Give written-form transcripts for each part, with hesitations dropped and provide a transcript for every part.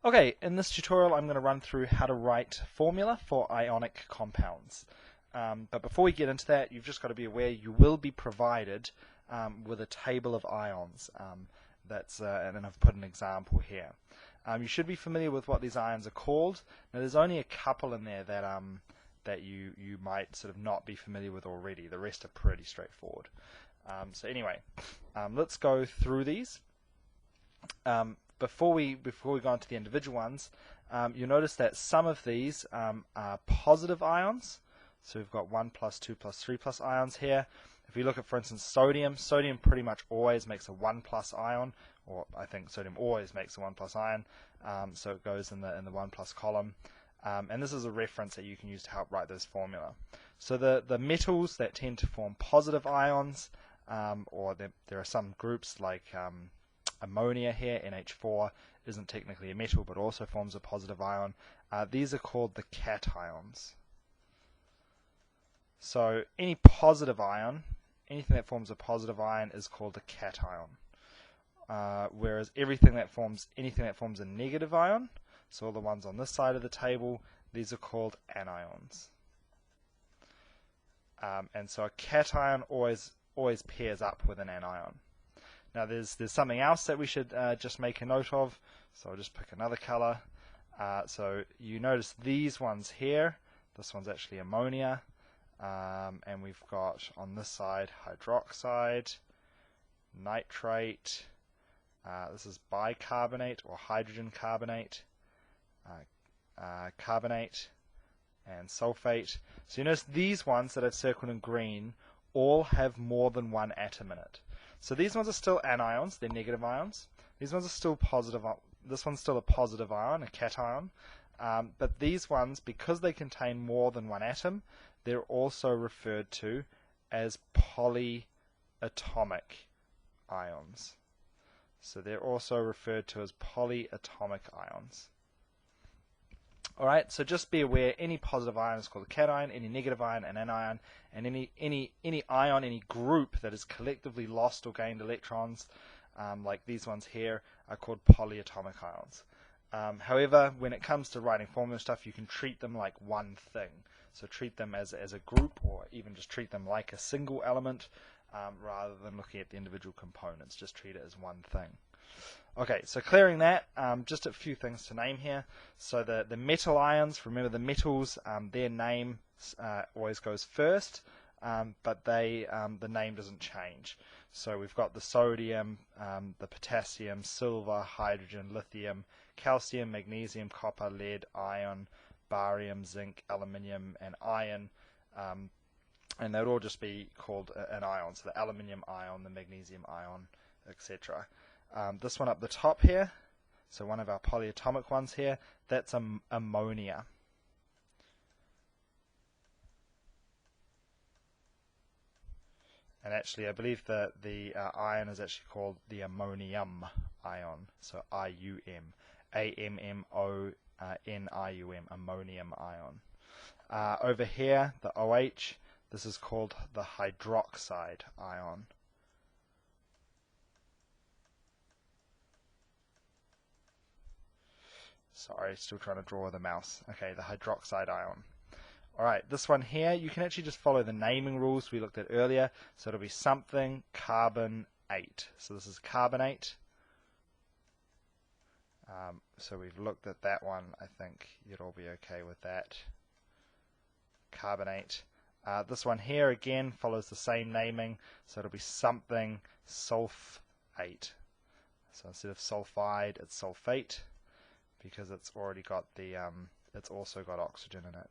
Okay, in this tutorial I'm going to run through how to write formula for ionic compounds. But before we get into that, you've just got to be aware you will be provided with a table of ions. And I've put an example here. You should be familiar with what these ions are called. Now there's only a couple in there that you might sort of not be familiar with already. The rest are pretty straightforward. So anyway, let's go through these. Before we go on to the individual ones, you'll notice that some of these are positive ions. So we've got 1 plus, 2 plus, 3 plus ions here. If you look at, for instance, sodium pretty much always makes a 1 plus ion, or I think sodium always makes a 1 plus ion, so it goes in the 1 plus column. And this is a reference that you can use to help write this formula. So the metals that tend to form positive ions, or there are some groups like ammonia here, NH4, isn't technically a metal but also forms a positive ion. These are called the cations. So any positive ion, anything that forms a positive ion is called a cation. Whereas anything that forms a negative ion, so all the ones on this side of the table, these are called anions. And so a cation always pairs up with an anion. Now there's something else that we should just make a note of, so I'll just pick another color. So you notice these ones here, this one's actually ammonia, and we've got on this side hydroxide, nitrate, this is bicarbonate or hydrogen carbonate, carbonate, and sulfate. So you notice these ones that I've circled in green all have more than one atom in it. So these ones are still anions, they're negative ions. These ones are still positive. This one's still a positive ion, a cation. But these ones, because they contain more than one atom, they're also referred to as polyatomic ions. So they're also referred to as polyatomic ions. Alright, so just be aware, any positive ion is called a cation, any negative ion an anion, and any ion, any group that has collectively lost or gained electrons, like these ones here, are called polyatomic ions. However, when it comes to writing formula stuff, you can treat them like one thing. So treat them as a group, or even just treat them like a single element, rather than looking at the individual components. Just treat it as one thing. Okay, so clearing that, just a few things to name here. So the metal ions, remember the metals, their name always goes first, but the name doesn't change. So we've got the sodium, the potassium, silver, hydrogen, lithium, calcium, magnesium, copper, lead, iron, barium, zinc, aluminium, and iron. And they'd all just be called an ion. So the aluminium ion, the magnesium ion, etc. This one up the top here, so one of our polyatomic ones here, that's ammonia. And actually, I believe that the ion is actually called the ammonium ion, so I-U-M, A-M-M-O-N-I-U-M, ammonium ion. Over here, the OH, this is called the hydroxide ion. Sorry, still trying to draw with the mouse. Okay, the hydroxide ion. Alright, this one here, you can actually just follow the naming rules we looked at earlier. So it'll be something carbonate. So this is carbonate. So we've looked at that one. I think you'd all be okay with that. Carbonate. This one here, again, follows the same naming. So it'll be something sulfate. So instead of sulfide, it's sulfate, because it's already got it's also got oxygen in it.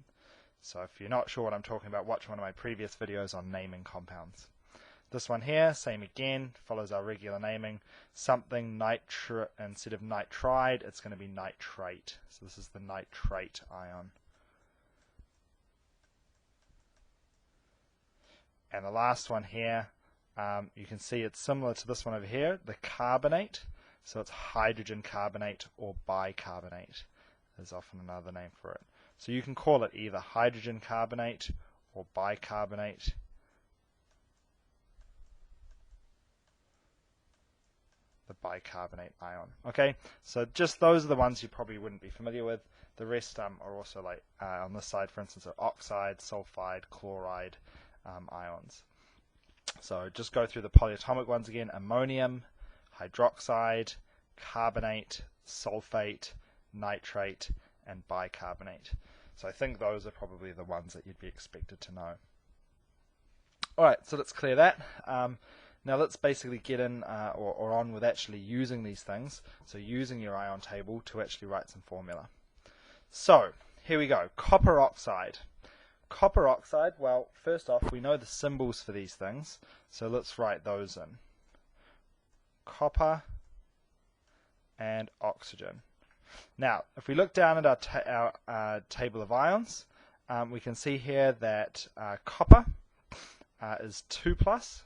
So if you're not sure what I'm talking about, watch one of my previous videos on naming compounds. This one here, same again, follows our regular naming. Something instead of nitride, it's going to be nitrate. So this is the nitrate ion. And the last one here, you can see it's similar to this one over here, the carbonate. So it's hydrogen carbonate or bicarbonate. There's often another name for it. So you can call it either hydrogen carbonate or bicarbonate. the bicarbonate ion. Okay, so just those are the ones you probably wouldn't be familiar with. The rest are also like on this side, for instance, are oxide, sulfide, chloride ions. So just go through the polyatomic ones again: ammonium, hydroxide, carbonate, sulfate, nitrate, and bicarbonate. So I think those are probably the ones that you'd be expected to know. Alright, so let's clear that. Now let's basically get in or on with actually using these things. So using your ion table to actually write some formula. So here we go. Copper oxide. Copper oxide, well, first off, we know the symbols for these things. So let's write those in. Copper and oxygen. Now, if we look down at our table of ions, we can see here that copper is 2+,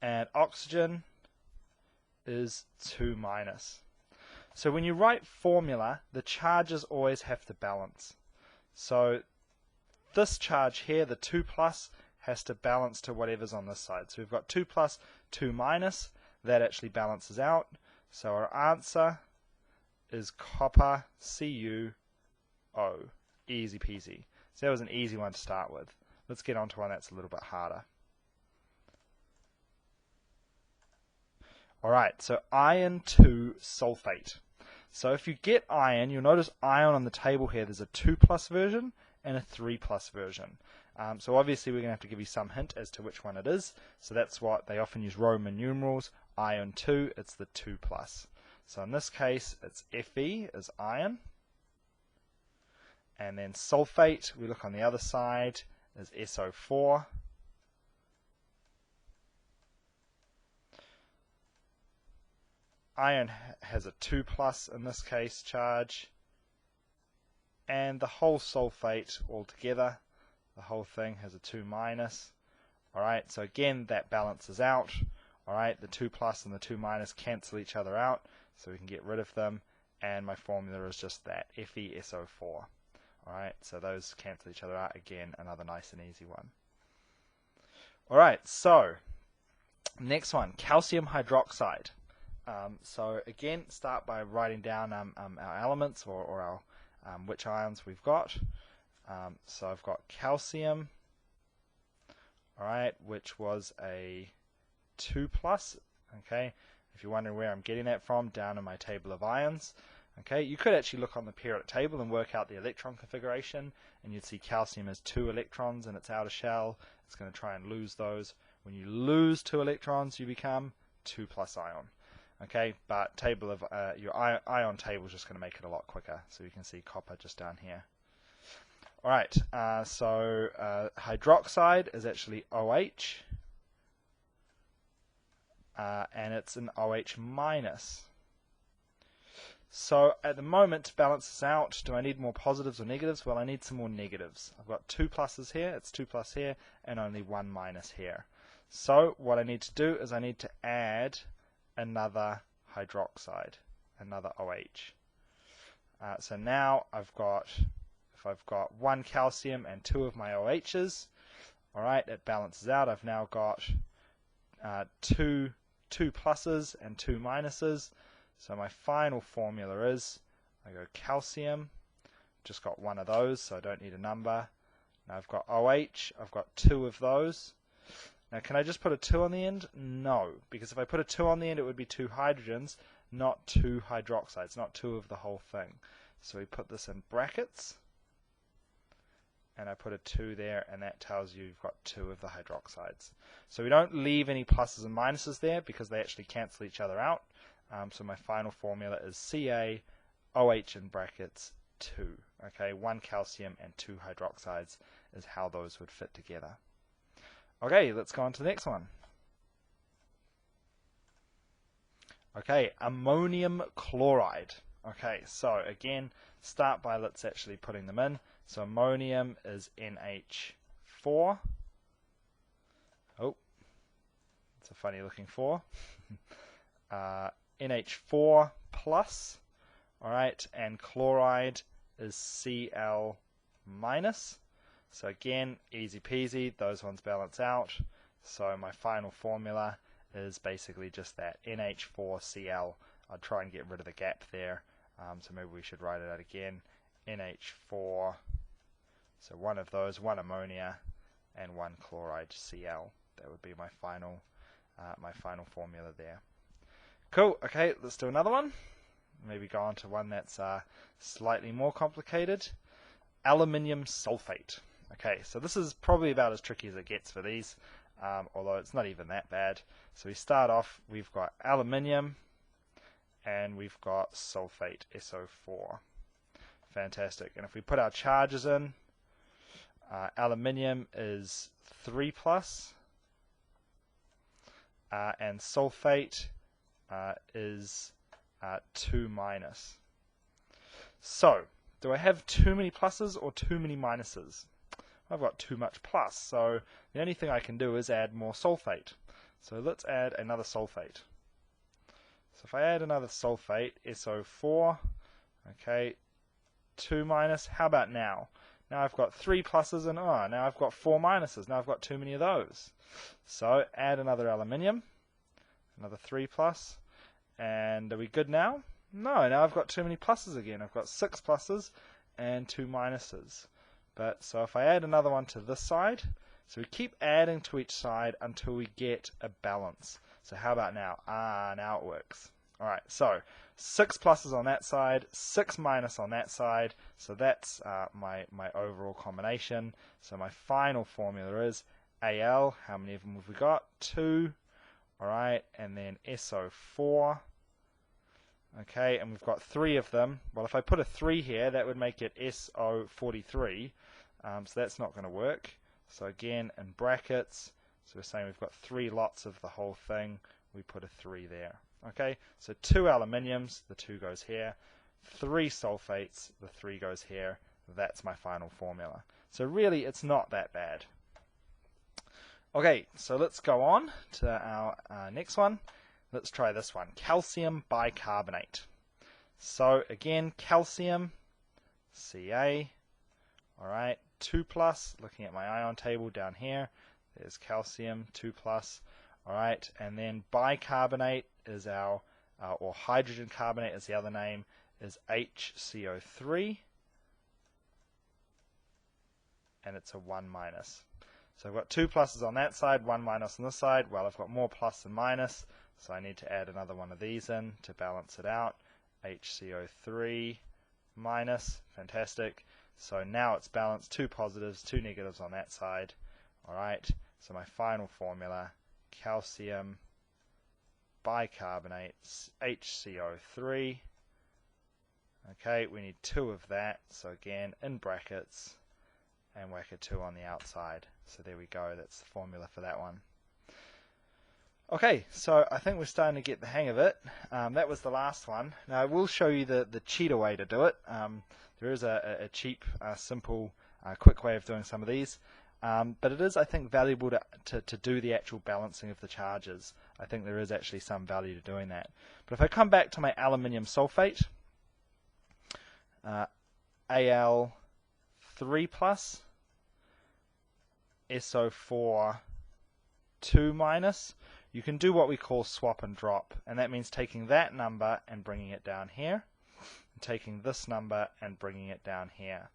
and oxygen is 2-. So when you write formula, the charges always have to balance. So this charge here, the 2+, has to balance to whatever's on this side. So we've got 2+, 2-, that actually balances out. So our answer is copper CuO. Easy peasy. So that was an easy one to start with. Let's get on to one that's a little bit harder. Alright, so iron 2 sulfate. So if you get iron, you'll notice iron on the table here, there's a 2+ version and a 3+ version. So obviously we're going to have to give you some hint as to which one it is. So that's what they often use Roman numerals. Iron 2, it's the 2+. So in this case, it's Fe is iron. And then sulfate, we look on the other side, is SO4. Iron has a 2+ in this case charge. And the whole sulfate altogether, the whole thing has a 2-. Alright, so again that balances out. Alright, the 2+ and the 2- cancel each other out, so we can get rid of them. And my formula is just that, FeSO4. Alright, so those cancel each other out. Again, another nice and easy one. Alright, so next one, calcium hydroxide. So again, start by writing down our elements or our which ions we've got. So I've got calcium, alright, which was a 2+. Okay, if you're wondering where I'm getting that from, down in my table of ions. Okay, you could actually look on the periodic table and work out the electron configuration, and you'd see calcium has 2 electrons in its outer shell. It's going to try and lose those. When you lose 2 electrons, you become 2+ ion. Okay, but table of your ion table is just going to make it a lot quicker. So you can see copper just down here. Alright, so hydroxide is actually OH, and it's an OH-. So at the moment, to balance this out, do I need more positives or negatives? Well, I need some more negatives. I've got 2+ here, it's 2+ here, and only 1- here. So what I need to do is I need to add another hydroxide, another OH. So now I've got, if I've got 1 calcium and 2 of my OHs, alright, it balances out. I've now got 2 pluses and 2 minuses. So my final formula is, I go calcium, just got 1 of those, so I don't need a number. Now I've got OH, I've got 2 of those. Now can I just put a 2 on the end? No, because if I put a 2 on the end it would be 2 hydrogens, not 2 hydroxides, not 2 of the whole thing. So we put this in brackets, and I put a 2 there, and that tells you you've got 2 of the hydroxides. So we don't leave any pluses and minuses there because they actually cancel each other out. So my final formula is CaOH in brackets 2. Okay, 1 calcium and 2 hydroxides is how those would fit together. Okay, let's go on to the next one. Okay, ammonium chloride. Okay, so again, start by let's actually putting them in. So ammonium is NH4. Oh, it's a funny looking 4. NH4 plus, alright, and chloride is Cl minus. So again, easy peasy, those ones balance out. So my final formula is basically just that, NH4Cl. I'd try and get rid of the gap there, so maybe we should write it out again. NH4, so one of those, one ammonia, and one chloride Cl. That would be my final formula there. Cool, okay, let's do another one. Maybe go on to one that's slightly more complicated. Aluminium sulfate. Okay, so this is probably about as tricky as it gets for these, although it's not even that bad. So we start off, we've got aluminium, and we've got sulfate, SO4. Fantastic. And if we put our charges in, aluminium is 3+, and sulfate is 2-. So, do I have too many pluses or too many minuses? I've got too much plus, so the only thing I can do is add more sulfate. So let's add another sulfate. So if I add another sulfate, SO4, okay, 2-. How about now? Now I've got 3 pluses and now I've got 4 minuses. Now I've got too many of those. So add another aluminium, another 3+, and are we good now? No, now I've got too many pluses again. I've got 6 pluses and 2 minuses. But so if I add another one to this side, so we keep adding to each side until we get a balance. So how about now? Now it works. Alright, so 6 pluses on that side, 6 minus on that side, so that's my overall combination. So my final formula is Al, how many of them have we got? 2, alright, and then SO4, okay, and we've got 3 of them. Well, if I put a 3 here, that would make it SO43, so that's not going to work. So again, in brackets, so we're saying we've got 3 lots of the whole thing, we put a 3 there. Okay, so 2 aluminiums, the 2 goes here, 3 sulfates, the 3 goes here. That's my final formula. So really, it's not that bad. Okay, so let's go on to our next one. Let's try this one, calcium bicarbonate. So again, calcium, Ca, alright, 2+, looking at my ion table down here, there's calcium, 2+, alright, and then bicarbonate is our, or hydrogen carbonate is the other name, is HCO3, and it's a 1-. So I've got 2 pluses on that side, 1 minus on this side. Well, I've got more plus than minus, so I need to add another one of these in to balance it out. HCO3 minus, fantastic. So now it's balanced, 2 positives, 2 negatives on that side. Alright, so my final formula, calcium bicarbonate, HCO3. Okay, we need 2 of that, so again, in brackets, and whack a 2 on the outside. So there we go, that's the formula for that one. Okay, so I think we're starting to get the hang of it. That was the last one. Now I will show you the cheater way to do it. There is a cheap, simple, quick way of doing some of these. But it is, I think, valuable to do the actual balancing of the charges. I think there is actually some value to doing that. But if I come back to my aluminium sulfate, Al 3+, SO4 2-, you can do what we call swap and drop, and that means taking that number and bringing it down here, and taking this number and bringing it down here.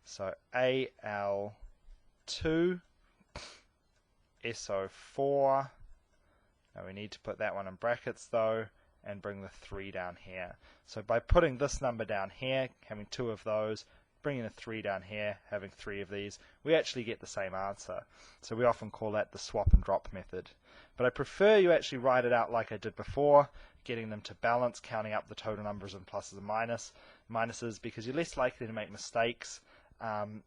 So Al2, SO4, now we need to put that one in brackets though, and bring the 3 down here. So by putting this number down here, having 2 of those, bringing the 3 down here, having 3 of these, we actually get the same answer. So we often call that the swap and drop method. But I prefer you actually write it out like I did before, getting them to balance, counting up the total numbers in pluses and minuses, because you're less likely to make mistakes, and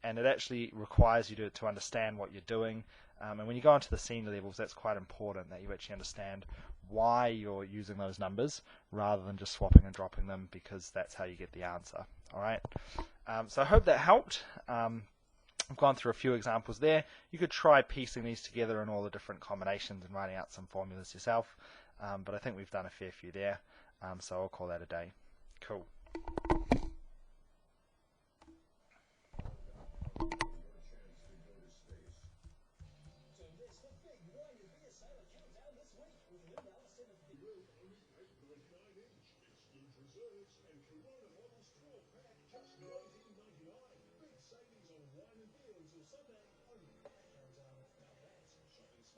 it actually requires you to understand what you're doing. And when you go into the senior levels, that's quite important, that you actually understand why you're using those numbers rather than just swapping and dropping them, because that's how you get the answer. Alright, so I hope that helped. I've gone through a few examples there. You could try piecing these together in all the different combinations and writing out some formulas yourself, but I think we've done a fair few there, so I'll call that a day. Cool.